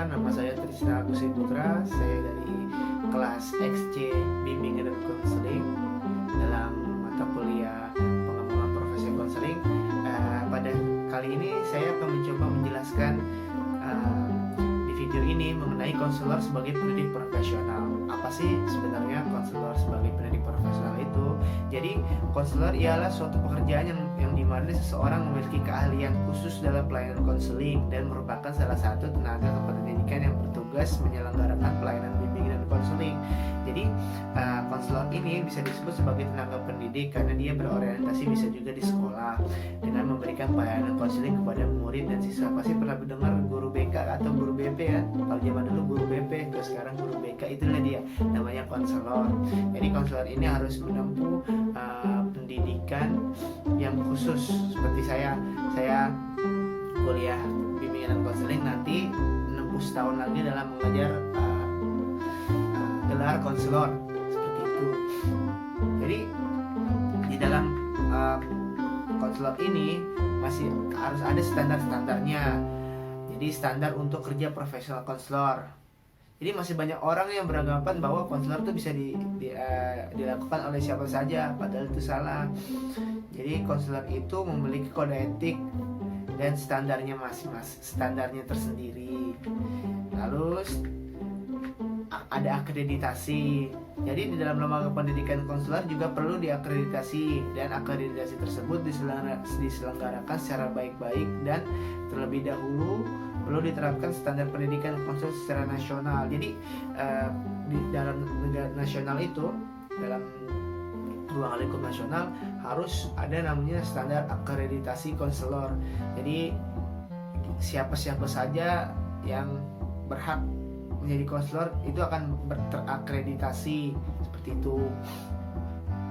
Perkenalkan, nama saya Trisna Agus Putra. Saya dari kelas XC Bimbingan dan Konseling dalam mata kuliah pengembangan profesi konseling. Pada kali ini saya akan mencoba menjelaskan di video ini mengenai konselor sebagai pendidik profesional. Apa sih sebenarnya konselor sebagai pendidik profesional itu? Jadi konselor ialah suatu pekerjaan yang dimana seseorang memiliki keahlian khusus dalam pelayanan konseling dan merupakan salah satu tenaga kependidikan yang bertugas menyelenggarakan pelayanan bimbingan dan konseling. Jadi konselor ini bisa disebut sebagai tenaga pendidik karena dia berorientasi bisa juga di sekolah dengan memberikan pelayanan konseling kepada murid dan siswa. Pasti pernah mendengar guru BK atau guru BP ya. Kalau zaman dulu guru BP, terus sekarang guru BK, itulah dia namanya konselor. Jadi konselor ini harus menempuh pendidikan yang khusus seperti saya kuliah bimbingan dan konseling nanti menempuh setahun lagi dalam mengajar gelar konselor seperti itu. Jadi di dalam konselor ini masih harus ada standar-standarnya. Jadi standar untuk kerja profesional konselor. Jadi masih banyak orang yang beranggapan bahwa konselor itu bisa dilakukan oleh siapa saja, padahal itu salah. Jadi konselor itu memiliki kode etik dan standarnya standarnya tersendiri. Lalu ada akreditasi. Jadi di dalam lembaga pendidikan konselor juga perlu diakreditasi, dan akreditasi tersebut diselenggarakan secara baik-baik, dan terlebih dahulu perlu diterapkan standar pendidikan konselor secara nasional. Jadi di dalam negara nasional itu, dalam ruang lingkup nasional harus ada namanya standar akreditasi konselor. Jadi siapa-siapa saja yang berhak menjadi konselor itu akan terakreditasi seperti itu.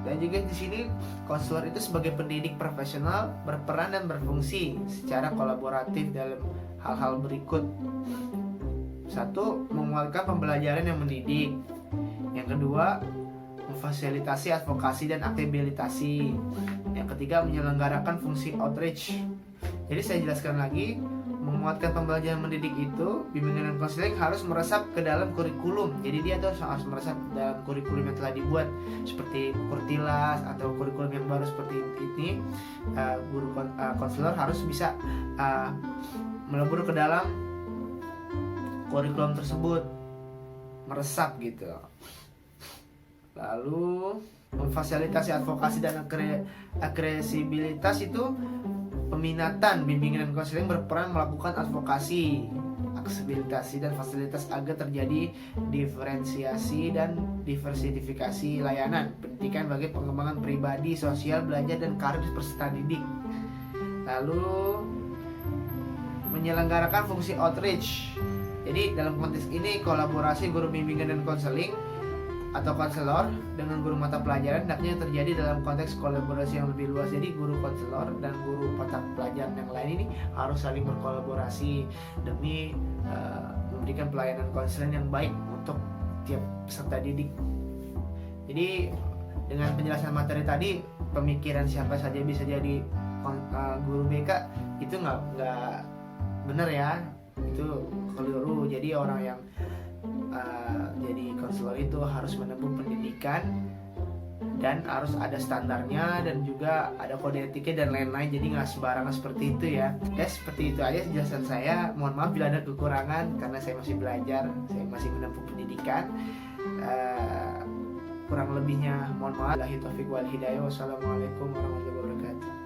Dan juga di sini konselor itu sebagai pendidik profesional berperan dan berfungsi secara kolaboratif dalam hal-hal berikut. 1. Menguatkan pembelajaran yang mendidik. Yang kedua, memfasilitasi advokasi dan aktivitas. Yang ketiga, menyelenggarakan fungsi outreach. Jadi saya jelaskan lagi, menguatkan pembelajaran mendidik itu, bimbingan dan konseling harus meresap ke dalam kurikulum. Jadi dia tuh harus meresap dalam kurikulum yang telah dibuat, seperti Kurtilas atau kurikulum yang baru seperti ini. Guru konselor harus bisa melebur ke dalam kurikulum tersebut, meresap gitu. Lalu memfasilitasi advokasi dan aksesibilitas itu peminatan bimbingan dan konseling berperan melakukan advokasi, aksesibilitas dan fasilitas agar terjadi diferensiasi dan diversifikasi layanan pendidikan bagi pengembangan pribadi, sosial, belajar, dan karir peserta didik. Lalu menyelenggarakan fungsi outreach. Jadi dalam konteks ini kolaborasi guru bimbingan dan konseling atau konselor dengan guru mata pelajaran hendaknya terjadi dalam konteks kolaborasi yang lebih luas. Jadi guru konselor dan guru mata pelajaran yang lain ini harus saling berkolaborasi demi memberikan pelayanan konseling yang baik untuk tiap peserta didik. Jadi dengan penjelasan materi tadi, pemikiran siapa saja bisa jadi guru BK itu nggak benar ya, itu keliru. Jadi orang yang jadi konselor itu harus menempuh pendidikan dan harus ada standarnya dan juga ada kode etiknya dan lain-lain. Jadi nggak sembarangan seperti itu ya. Seperti itu aja penjelasan saya. Mohon maaf bila ada kekurangan karena saya masih belajar, saya masih menempuh pendidikan. Kurang lebihnya mohon maaf. Wassalamualaikum warahmatullahi wabarakatuh.